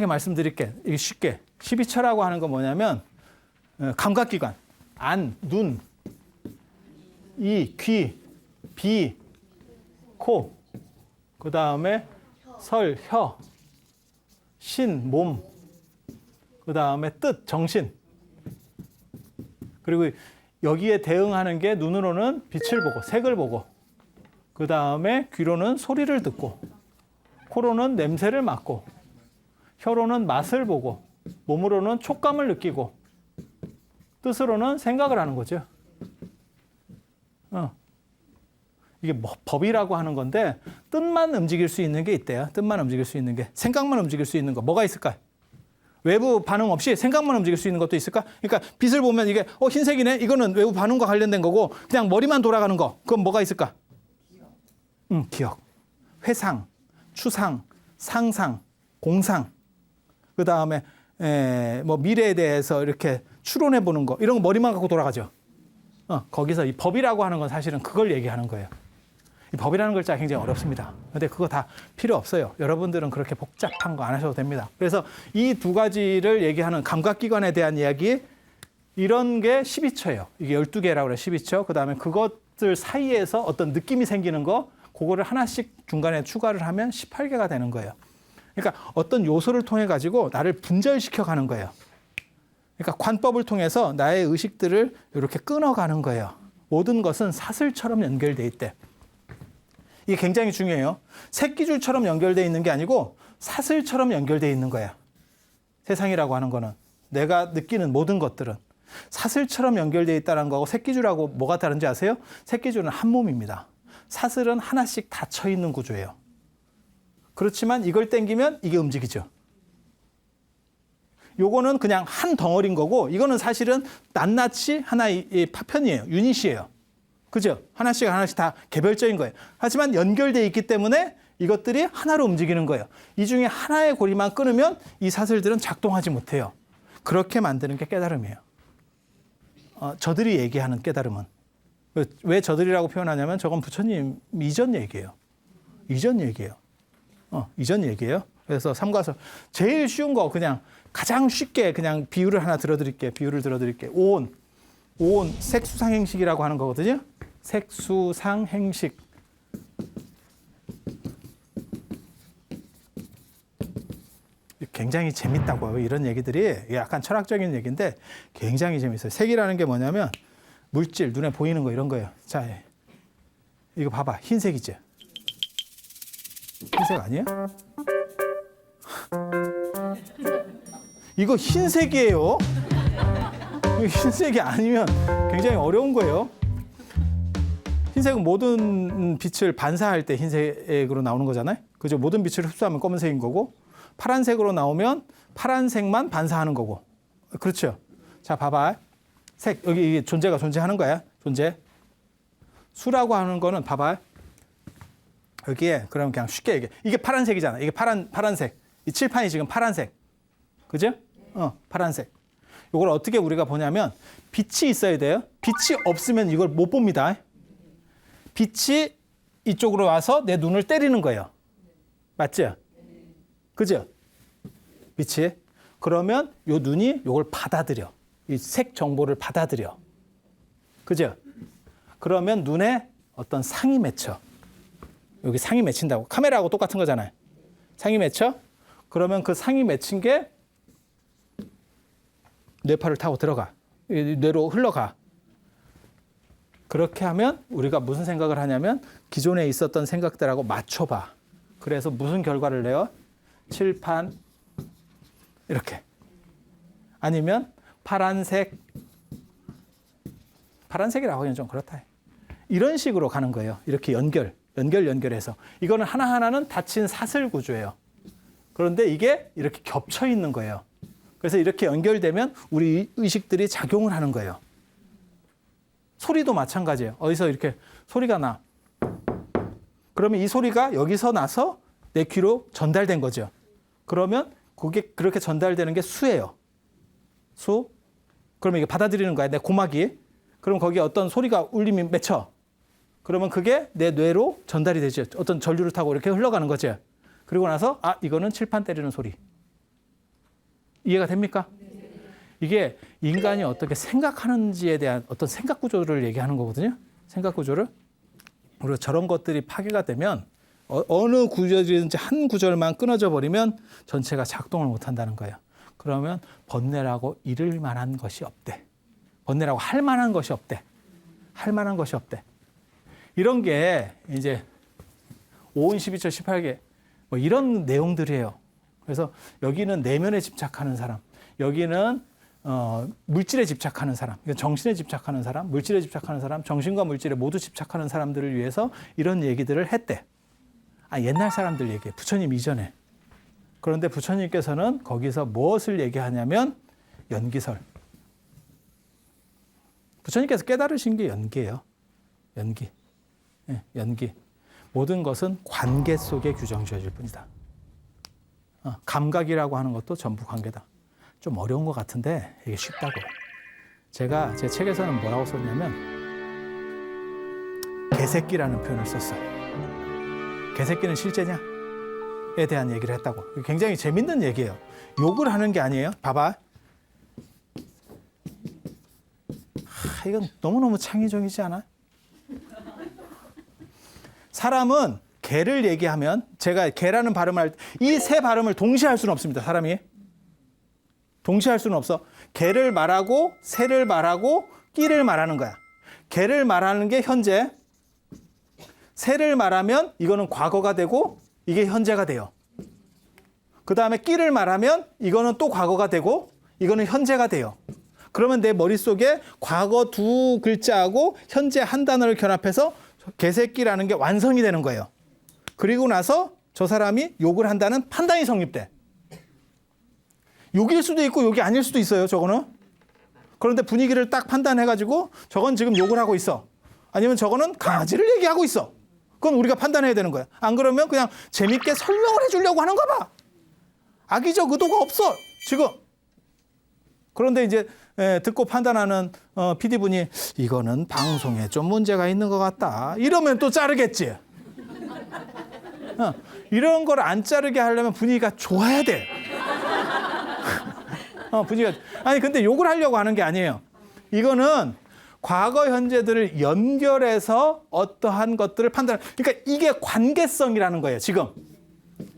말씀드릴게. 이게 쉽게. 12처라고 하는 건 뭐냐면 감각기관. 안, 눈, 이, 귀, 비, 코. 그 다음에 설, 혀, 신, 몸. 그 다음에 뜻, 정신. 그리고 여기에 대응하는 게 눈으로는 빛을 보고 색을 보고 그 다음에 귀로는 소리를 듣고 코로는 냄새를 맡고 혀로는 맛을 보고 몸으로는 촉감을 느끼고 뜻으로는 생각을 하는 거죠. 이게 뭐 법이라고 하는 건데 뜻만 움직일 수 있는 게 있대요. 뜻만 움직일 수 있는 게 생각만 움직일 수 있는 거 뭐가 있을까요? 외부 반응 없이 생각만 움직일 수 있는 것도 있을까? 그러니까 빛을 보면 이게 흰색이네. 이거는 외부 반응과 관련된 거고 그냥 머리만 돌아가는 거. 그건 뭐가 있을까? 기억. 회상, 추상, 상상, 공상. 그다음에 뭐 미래에 대해서 이렇게 추론해 보는 거. 이런 거 머리만 갖고 돌아가죠. 거기서 이 법이라고 하는 건 사실은 그걸 얘기하는 거예요. 이 법이라는 글자가 굉장히 어렵습니다. 근데 그거 다 필요 없어요. 여러분들은 그렇게 복잡한 거 안 하셔도 됩니다. 그래서 이 두 가지를 얘기하는 감각기관에 대한 이야기, 이런 게 12처예요. 이게 12개라고 그래요. 12처. 그다음에 그것들 사이에서 어떤 느낌이 생기는 거, 그거를 하나씩 중간에 추가를 하면 18개가 되는 거예요. 그러니까 어떤 요소를 통해 가지고 나를 분절시켜 가는 거예요. 그러니까 관법을 통해서 나의 의식들을 이렇게 끊어가는 거예요. 모든 것은 사슬처럼 연결돼 있대. 이게 굉장히 중요해요. 새끼줄처럼 연결돼 있는 게 아니고 사슬처럼 연결돼 있는 거예요. 세상이라고 하는 거는, 내가 느끼는 모든 것들은 사슬처럼 연결돼 있다는 거하고 새끼줄하고 뭐가 다른지 아세요? 새끼줄은 한 몸입니다. 사슬은 하나씩 닫혀 있는 구조예요. 그렇지만 이걸 당기면 이게 움직이죠. 요거는 그냥 한 덩어리인 거고, 이거는 사실은 낱낱이 하나의 파편이에요. 유닛이에요. 그죠? 하나씩 다 개별적인 거예요. 하지만 연결되어 있기 때문에 이것들이 하나로 움직이는 거예요. 이 중에 하나의 고리만 끊으면 이 사슬들은 작동하지 못해요. 그렇게 만드는 게 깨달음이에요. 저들이 얘기하는 깨달음은. 왜 저들이라고 표현하냐면 저건 부처님 이전 얘기예요. 이전 얘기예요. 이전 얘기예요. 그래서 삼과설 제일 쉬운 거, 그냥 가장 쉽게 그냥 비유를 하나 들어드릴게요. 오온 색수상행식이라고 하는 거거든요. 색수상행식. 굉장히 재밌다고요. 이런 얘기들이 약간 철학적인 얘기인데 굉장히 재밌어요. 색이라는 게 뭐냐면 물질, 눈에 보이는 거, 이런 거예요. 자, 이거 봐봐. 흰색이지? 흰색 아니에요? 이거 흰색이에요. 흰색이 아니면 굉장히 어려운 거예요. 흰색은 모든 빛을 반사할 때 흰색으로 나오는 거잖아요. 그죠? 모든 빛을 흡수하면 검은색인 거고, 파란색으로 나오면 파란색만 반사하는 거고. 그렇죠? 자, 봐봐. 색, 여기 이게 존재가 존재하는 거야. 존재. 수라고 하는 거는 봐봐. 여기에, 그럼 그냥 쉽게 얘기해. 이게 파란색이잖아. 이게 파란색. 이 칠판이 지금 파란색. 그죠? 파란색. 이걸 어떻게 우리가 보냐면 빛이 있어야 돼요. 빛이 없으면 이걸 못 봅니다. 빛이 이쪽으로 와서 내 눈을 때리는 거예요. 맞죠? 그죠? 빛이. 그러면 요 눈이 요걸 받아들여. 이 색 정보를 받아들여. 그죠? 그러면 눈에 어떤 상이 맺혀. 여기 상이 맺힌다고. 카메라하고 똑같은 거잖아요. 상이 맺혀. 그러면 그 상이 맺힌 게 뇌파를 타고 들어가. 뇌로 흘러가. 그렇게 하면 우리가 무슨 생각을 하냐면 기존에 있었던 생각들하고 맞춰봐. 그래서 무슨 결과를 내요? 칠판 이렇게. 아니면 파란색이라고 하기엔 좀 그렇다. 이런 식으로 가는 거예요. 이렇게 연결해서. 이거는 하나하나는 닫힌 사슬 구조예요. 그런데 이게 이렇게 겹쳐 있는 거예요. 그래서 이렇게 연결되면 우리 의식들이 작용을 하는 거예요. 소리도 마찬가지예요. 어디서 이렇게 소리가 나. 그러면 이 소리가 여기서 나서 내 귀로 전달된 거죠. 그러면 그게 그렇게 전달되는 게 수예요. 수. 그러면 이게 받아들이는 거야. 내 고막이. 그럼 거기에 어떤 소리가 울림이 맺혀. 그러면 그게 내 뇌로 전달이 되죠. 어떤 전류를 타고 이렇게 흘러가는 거죠. 그리고 나서 이거는 칠판 때리는 소리. 이해가 됩니까? 이게 인간이 어떻게 생각하는지에 대한 어떤 생각 구조를 얘기하는 거거든요. 생각 구조를. 그리고 저런 것들이 파괴가 되면 어느 구절이든지 한 구절만 끊어져 버리면 전체가 작동을 못 한다는 거예요. 그러면 번뇌라고 이를 만한 것이 없대. 번뇌라고 할 만한 것이 없대. 할 만한 것이 없대. 이런 게 이제 5온 12처 18개 뭐 이런 내용들이에요. 그래서 여기는 내면에 집착하는 사람, 여기는 물질에 집착하는 사람, 정신에 집착하는 사람, 물질에 집착하는 사람, 정신과 물질에 모두 집착하는 사람들을 위해서 이런 얘기들을 했대. 옛날 사람들 얘기해. 부처님 이전에. 그런데 부처님께서는 거기서 무엇을 얘기하냐면 연기설. 부처님께서 깨달으신 게 연기예요. 연기. 예, 연기. 모든 것은 관계 속에 규정 지어질 뿐이다. 감각이라고 하는 것도 전부 관계다. 좀 어려운 것 같은데 이게 쉽다고. 제가 제 책에서는 뭐라고 썼냐면 개새끼라는 표현을 썼어요. 개새끼는 실제냐? 에 대한 얘기를 했다고. 굉장히 재밌는 얘기예요. 욕을 하는 게 아니에요. 봐봐. 이건 너무너무 창의적이지 않아? 사람은 개를 얘기하면 제가 개라는 발음을 할 때 이 세 발음을 동시에 할 수는 없습니다. 사람이. 동시에 할 수는 없어. 개를 말하고 새를 말하고 끼를 말하는 거야. 개를 말하는 게 현재, 새를 말하면 이거는 과거가 되고 이게 현재가 돼요. 그 다음에 끼를 말하면 이거는 또 과거가 되고 이거는 현재가 돼요. 그러면 내 머릿속에 과거 두 글자하고 현재 한 단어를 결합해서 개새끼라는 게 완성이 되는 거예요. 그리고 나서 저 사람이 욕을 한다는 판단이 성립돼. 욕일 수도 있고 욕이 아닐 수도 있어요. 저거는. 그런데 분위기를 딱 판단해가지고 저건 지금 욕을 하고 있어. 아니면 저거는 강아지를 얘기하고 있어. 그건 우리가 판단해야 되는 거야. 안 그러면 그냥 재밌게 설명을 해주려고 하는가 봐. 악의적 의도가 없어. 지금. 그런데 이제 듣고 판단하는 PD분이 이거는 방송에 좀 문제가 있는 것 같다. 이러면 또 자르겠지. 이런 걸 안 자르게 하려면 분위기가 좋아야 돼. 분위기가. 아니 근데 욕을 하려고 하는 게 아니에요. 이거는 과거 현재들을 연결해서 어떠한 것들을 판단하는. 그러니까 이게 관계성이라는 거예요. 지금.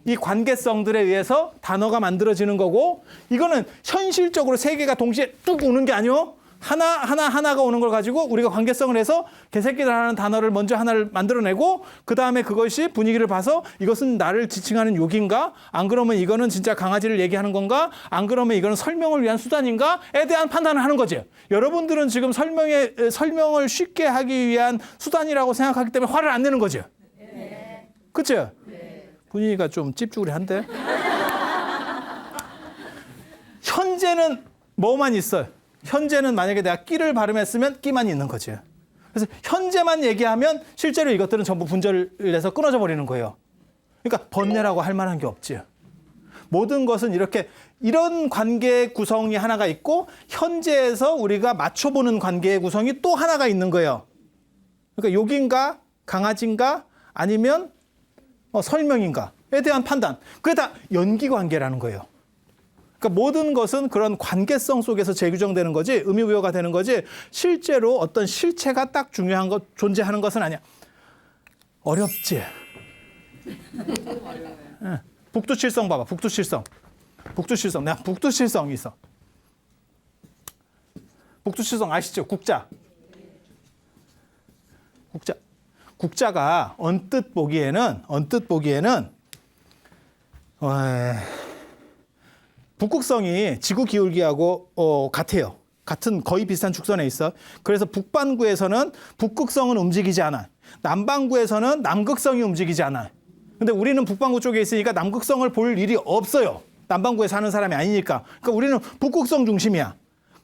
이 관계성들에 의해서 단어가 만들어지는 거고 이거는 현실적으로 세 개가 동시에 뚝 오는 게 아니요. 하나가 오는 걸 가지고 우리가 관계성을 해서 개새끼라는 단어를 먼저 하나를 만들어내고 그 다음에 그것이 분위기를 봐서 이것은 나를 지칭하는 욕인가? 안 그러면 이거는 진짜 강아지를 얘기하는 건가? 안 그러면 이거는 설명을 위한 수단인가?에 대한 판단을 하는 거죠. 여러분들은 지금 설명을 쉽게 하기 위한 수단이라고 생각하기 때문에 화를 안 내는 거죠. 그렇죠? 분위기가 좀 찝쭈그리한데. 현재는 뭐만 있어요? 현재는 만약에 내가 끼를 발음했으면 끼만 있는 거죠. 그래서 현재만 얘기하면 실제로 이것들은 전부 분절을 해서 끊어져 버리는 거예요. 그러니까 번뇌라고 할 만한 게 없지. 모든 것은 이런 관계의 구성이 하나가 있고 현재에서 우리가 맞춰보는 관계의 구성이 또 하나가 있는 거예요. 그러니까 욕인가 강아지인가 아니면 설명인가에 대한 판단. 그게 다 연기관계라는 거예요. 그러니까 모든 것은 그런 관계성 속에서 재규정되는 거지 의미부여가 되는 거지 실제로 어떤 실체가 딱 중요한 것 존재하는 것은 아니야. 어렵지. 북두칠성 봐봐. 북두칠성. 내가 북두칠성이 있어. 북두칠성 아시죠? 국자가 언뜻 보기에는 북극성이 지구 기울기하고 같아요. 같은 거의 비슷한 축선에 있어. 그래서 북반구에서는 북극성은 움직이지 않아. 남반구에서는 남극성이 움직이지 않아. 근데 우리는 북반구 쪽에 있으니까 남극성을 볼 일이 없어요. 남반구에 사는 사람이 아니니까. 그러니까 우리는 북극성 중심이야.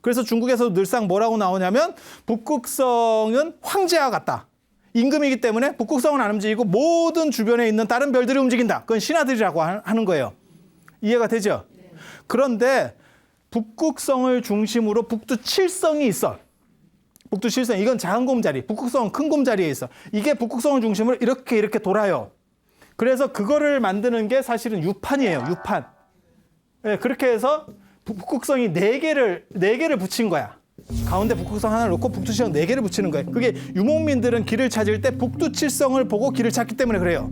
그래서 중국에서 늘상 뭐라고 나오냐면 북극성은 황제와 같다. 임금이기 때문에 북극성은 안 움직이고 모든 주변에 있는 다른 별들이 움직인다. 그건 신하들이라고 하는 거예요. 이해가 되죠? 그런데 북극성을 중심으로 북두칠성이 있어. 북두칠성 이건 작은 곰자리, 북극성은 큰 곰자리에 있어. 이게 북극성을 중심으로 이렇게 돌아요. 그래서 그거를 만드는 게 사실은 유판이에요. 유판. 네, 그렇게 해서 북극성이 네 개를 붙인 거야. 가운데 북극성 하나를 놓고 북두칠성 4개를 붙이는 거예요. 그게 유목민들은 길을 찾을 때 북두칠성을 보고 길을 찾기 때문에 그래요.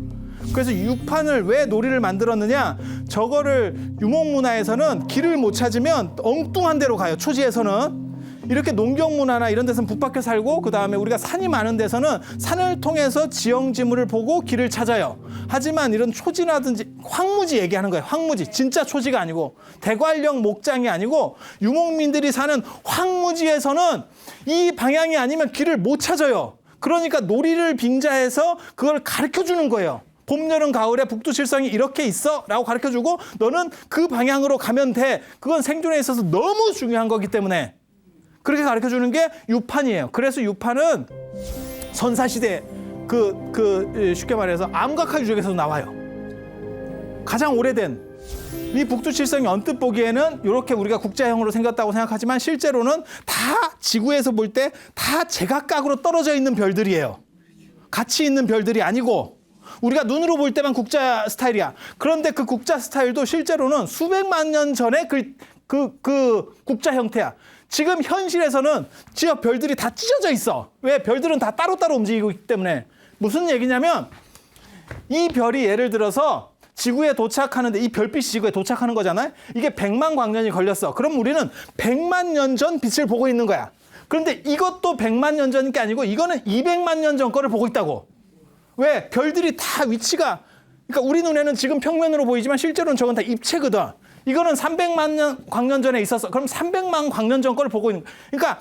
그래서 유판을 왜 놀이를 만들었느냐? 저거를 유목문화에서는 길을 못 찾으면 엉뚱한 데로 가요. 초지에서는. 이렇게 농경문화나 이런 데서는 북밖에 살고 그 다음에 우리가 산이 많은 데서는 산을 통해서 지형지물을 보고 길을 찾아요. 하지만 이런 초지라든지 황무지 얘기하는 거예요. 황무지. 진짜 초지가 아니고 대관령 목장이 아니고 유목민들이 사는 황무지에서는 이 방향이 아니면 길을 못 찾아요. 그러니까 놀이를 빙자해서 그걸 가르쳐주는 거예요. 봄, 여름, 가을에 북두칠성이 이렇게 있어 라고 가르쳐주고 너는 그 방향으로 가면 돼. 그건 생존에 있어서 너무 중요한 거기 때문에 그렇게 가르쳐주는 게 유판이에요. 그래서 유판은 선사시대 쉽게 말해서 암각화 유적에서 나와요. 가장 오래된 이 북두칠성이 언뜻 보기에는 이렇게 우리가 국자형으로 생겼다고 생각하지만 실제로는 다 지구에서 볼 때 다 제각각으로 떨어져 있는 별들이에요. 같이 있는 별들이 아니고 우리가 눈으로 볼 때만 국자 스타일이야. 그런데 그 국자 스타일도 실제로는 수백만 년 전에 그 국자 형태야. 지금 현실에서는 지역 별들이 다 찢어져 있어. 왜? 별들은 다 따로따로 움직이고 있기 때문에. 무슨 얘기냐면 이 별이 예를 들어서 지구에 도착하는데 이 별빛이 지구에 도착하는 거잖아요. 이게 100만 광년이 걸렸어. 그럼 우리는 100만 년 전 빛을 보고 있는 거야. 그런데 이것도 100만 년 전인 게 아니고 이거는 200만 년 전 거를 보고 있다고. 왜? 별들이 다 위치가 그러니까 우리 눈에는 지금 평면으로 보이지만 실제로는 저건 다 입체거든. 이거는 300만 년 광년 전에 있었어. 그럼 300만 광년 전 거를 보고 있는 거야. 그러니까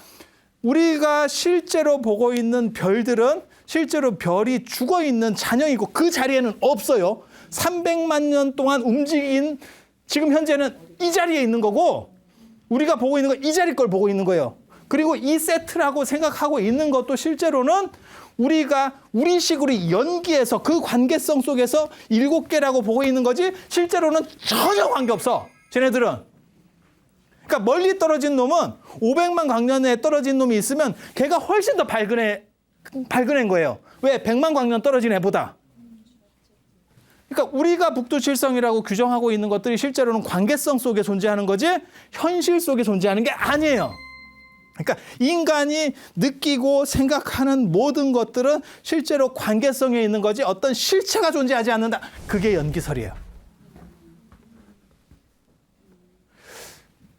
우리가 실제로 보고 있는 별들은 실제로 별이 죽어 있는 잔영이고 그 자리에는 없어요. 300만 년 동안 움직인 지금 현재는 이 자리에 있는 거고 우리가 보고 있는 건 이 자리 걸 보고 있는 거예요. 그리고 이 세트라고 생각하고 있는 것도 실제로는 우리가 우리식으로 연기해서 그 관계성 속에서 7개라고 보고 있는 거지 실제로는 전혀 관계없어. 쟤네들은. 그러니까 멀리 떨어진 놈은 500만 광년에 떨어진 놈이 있으면 걔가 훨씬 더 밝은 거예요. 왜? 100만 광년 떨어진 애보다. 그러니까 우리가 북두칠성이라고 규정하고 있는 것들이 실제로는 관계성 속에 존재하는 거지 현실 속에 존재하는 게 아니에요. 그러니까 인간이 느끼고 생각하는 모든 것들은 실제로 관계성에 있는 거지 어떤 실체가 존재하지 않는다. 그게 연기설이에요.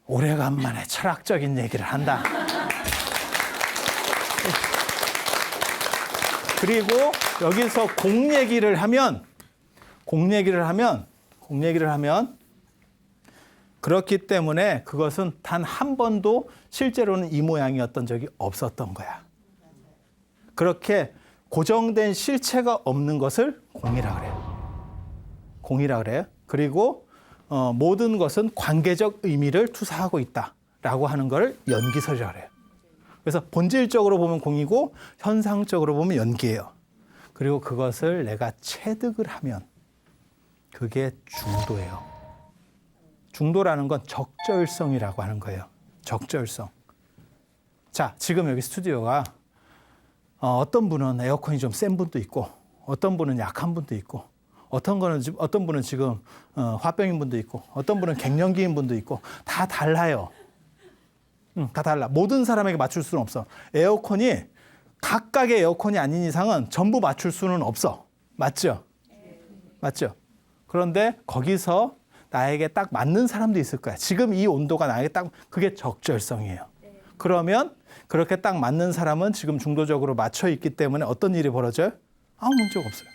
오래간만에 철학적인 얘기를 한다. 그리고 여기서 공 얘기를 하면 그렇기 때문에 그것은 단 한 번도 실제로는 이 모양이었던 적이 없었던 거야. 그렇게 고정된 실체가 없는 것을 공이라 그래요. 공이라 그래요. 그리고 모든 것은 관계적 의미를 투사하고 있다라고 하는 걸 연기설이라 그래요. 그래서 본질적으로 보면 공이고 현상적으로 보면 연기예요. 그리고 그것을 내가 체득을 하면 그게 중도예요. 중도라는 건 적절성이라고 하는 거예요. 적절성. 자, 지금 여기 스튜디오가 어떤 분은 에어컨이 좀 센 분도 있고 어떤 분은 약한 분도 있고 어떤 분은 지금 화병인 분도 있고 어떤 분은 갱년기인 분도 있고 다 달라요. 다 달라. 모든 사람에게 맞출 수는 없어. 에어컨이 각각의 에어컨이 아닌 이상은 전부 맞출 수는 없어. 맞죠? 맞죠? 그런데 거기서 나에게 딱 맞는 사람도 있을 거야. 지금 이 온도가 나에게 딱 그게 적절성이에요. 그러면 그렇게 딱 맞는 사람은 지금 중도적으로 맞춰 있기 때문에 어떤 일이 벌어져요? 아무 문제가 없어요.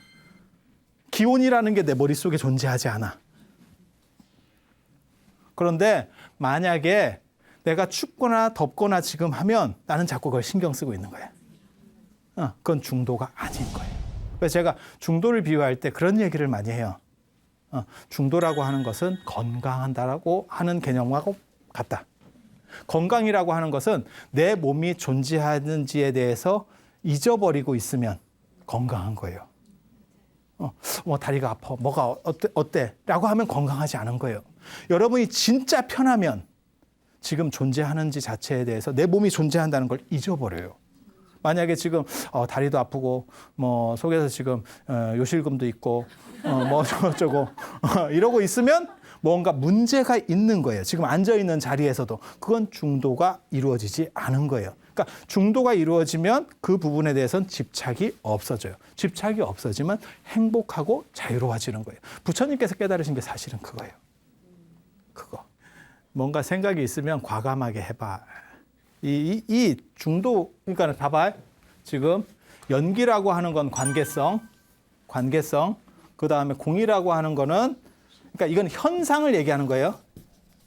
기온이라는 게 내 머릿속에 존재하지 않아. 그런데 만약에 내가 춥거나 덥거나 지금 하면 나는 자꾸 그걸 신경 쓰고 있는 거야. 그건 중도가 아닌 거예요. 그래서 제가 중도를 비유할 때 그런 얘기를 많이 해요. 중도라고 하는 것은 건강한다라고 하는 개념하고 같다. 건강이라고 하는 것은 내 몸이 존재하는지에 대해서 잊어버리고 있으면 건강한 거예요. 다리가 아파. 뭐가 어때? 라고 하면 건강하지 않은 거예요. 여러분이 진짜 편하면 지금 존재하는지 자체에 대해서 내 몸이 존재한다는 걸 잊어버려요. 만약에 지금 다리도 아프고 뭐 속에서 지금 요실금도 있고 뭐 저쩌고 이러고 있으면 뭔가 문제가 있는 거예요. 지금 앉아있는 자리에서도 그건 중도가 이루어지지 않은 거예요. 그러니까 중도가 이루어지면 그 부분에 대해서는 집착이 없어져요. 집착이 없어지면 행복하고 자유로워지는 거예요. 부처님께서 깨달으신 게 사실은 그거예요. 그거. 뭔가 생각이 있으면 과감하게 해봐. 이 중도, 그러니까 봐봐. 지금 연기라고 하는 건 관계성, 그 다음에 공이라고 하는 거는, 그러니까 이건 현상을 얘기하는 거예요.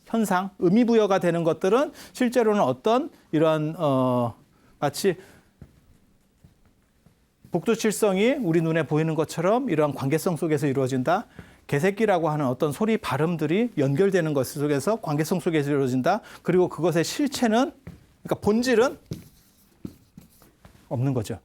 현상, 의미부여가 되는 것들은 실제로는 어떤 이런 마치 북두칠성이 우리 눈에 보이는 것처럼 이러한 관계성 속에서 이루어진다. 개새끼라고 하는 어떤 소리 발음들이 연결되는 것 속에서 관계성 속에서 이루어진다. 그리고 그것의 실체는, 그러니까 본질은 없는 거죠.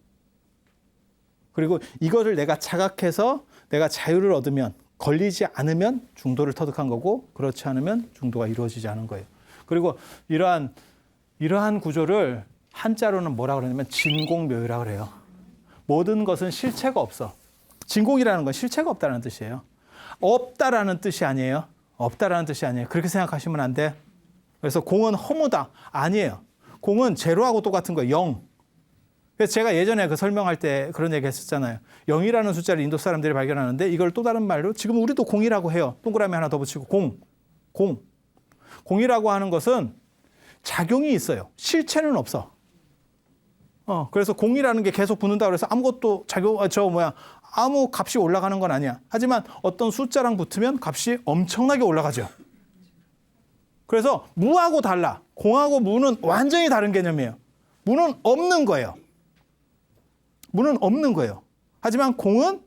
그리고 이거를 내가 자각해서 내가 자유를 얻으면, 걸리지 않으면 중도를 터득한 거고, 그렇지 않으면 중도가 이루어지지 않은 거예요. 그리고 이러한 구조를 한자로는 뭐라 그러냐면 진공묘유라고 그래요. 모든 것은 실체가 없어. 진공이라는 건 실체가 없다는 뜻이에요. 없다라는 뜻이 아니에요. 없다라는 뜻이 아니에요. 그렇게 생각하시면 안 돼. 그래서 공은 허무다. 아니에요. 공은 제로하고 똑같은 거예요. 0. 그래서 제가 예전에 그 설명할 때 그런 얘기 했었잖아요. 0이라는 숫자를 인도 사람들이 발견하는데 이걸 또 다른 말로 지금 우리도 공이라고 해요. 동그라미 하나 더 붙이고 공. 공이라고 하는 것은 작용이 있어요. 실체는 없어. 그래서 공이라는 게 계속 붙는다 그래서 아무것도 아무 값이 올라가는 건 아니야. 하지만 어떤 숫자랑 붙으면 값이 엄청나게 올라가죠. 그래서 무하고 달라. 공하고 무는 완전히 다른 개념이에요. 무는 없는 거예요. 무는 없는 거예요. 하지만 공은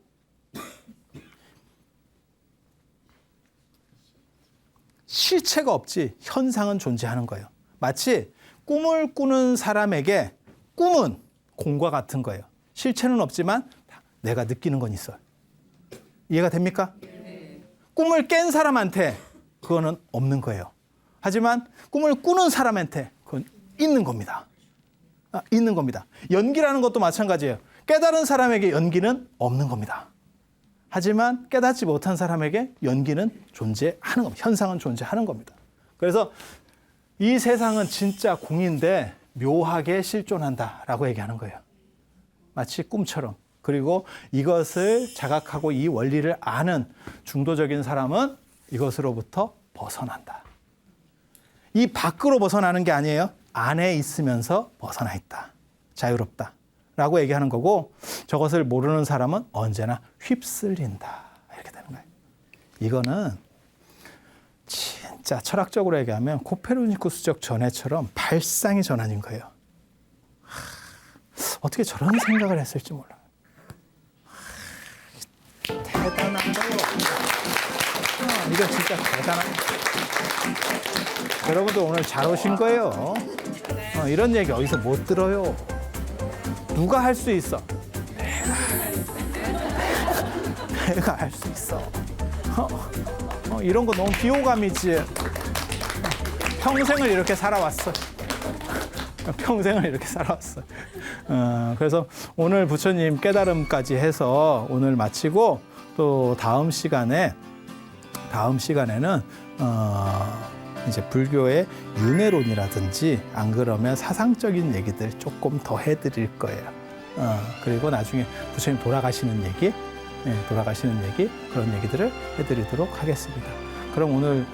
실체가 없지 현상은 존재하는 거예요. 마치 꿈을 꾸는 사람에게 꿈은 공과 같은 거예요. 실체는 없지만 내가 느끼는 건 있어요. 이해가 됩니까? 네. 꿈을 깬 사람한테 그거는 없는 거예요. 하지만 꿈을 꾸는 사람한테 그건 있는 겁니다. 있는 겁니다. 연기라는 것도 마찬가지예요. 깨달은 사람에게 연기는 없는 겁니다. 하지만 깨닫지 못한 사람에게 연기는 존재하는 겁니다. 현상은 존재하는 겁니다. 그래서 이 세상은 진짜 공인데 묘하게 실존한다라고 얘기하는 거예요. 마치 꿈처럼. 그리고 이것을 자각하고 이 원리를 아는 중도적인 사람은 이것으로부터 벗어난다. 이 밖으로 벗어나는 게 아니에요. 안에 있으면서 벗어나 있다. 자유롭다. 라고 얘기하는 거고 저것을 모르는 사람은 언제나 휩쓸린다. 이렇게 되는 거예요. 이거는 진짜 철학적으로 얘기하면 코페르니쿠스적 전해처럼 발상의 전환인 거예요. 어떻게 저런 생각을 했을지 몰라요. 대단한 거예요. 이거 진짜 대단한 거예요. 여러분들 오늘 잘 오신 거예요. 이런 얘기 어디서 못 들어요. 누가 할 수 있어? 내가 할 수 있어. 이런 거 너무 비호감이지. 평생을 이렇게 살아왔어. 평생을 이렇게 살아왔어. 그래서 오늘 부처님 깨달음까지 해서 오늘 마치고 또 다음 시간에는 이제 불교의 윤회론이라든지 안 그러면 사상적인 얘기들 조금 더 해드릴 거예요. 그리고 나중에 부처님 돌아가시는 얘기 그런 얘기들을 해드리도록 하겠습니다. 그럼 오늘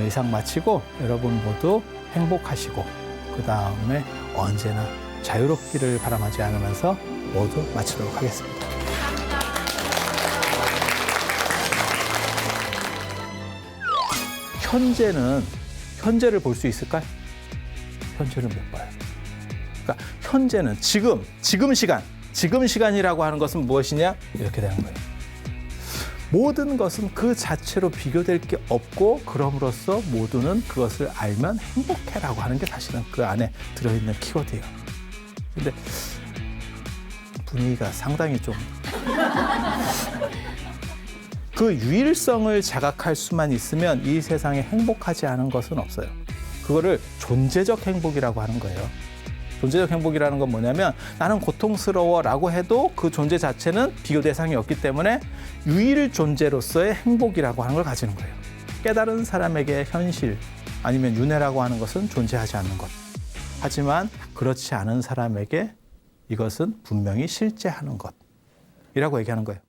이상 마치고 여러분 모두 행복하시고 그 다음에 언제나 자유롭기를 바람하지 않으면서 모두 마치도록 하겠습니다. 현재를 볼 수 있을까요? 현재를 못 봐요. 그러니까 현재는 지금 시간이라고 하는 것은 무엇이냐? 이렇게 되는 거예요. 모든 것은 그 자체로 비교될 게 없고 그럼으로써 모두는 그것을 알면 행복해라고 하는 게 사실은 그 안에 들어있는 키워드예요. 근데 분위기가 상당히 좀 그 유일성을 자각할 수만 있으면 이 세상에 행복하지 않은 것은 없어요. 그거를 존재적 행복이라고 하는 거예요. 존재적 행복이라는 건 뭐냐면 나는 고통스러워라고 해도 그 존재 자체는 비교 대상이 없기 때문에 유일 존재로서의 행복이라고 하는 걸 가지는 거예요. 깨달은 사람에게 현실 아니면 윤회라고 하는 것은 존재하지 않는 것. 하지만 그렇지 않은 사람에게 이것은 분명히 실제하는 것이라고 얘기하는 거예요.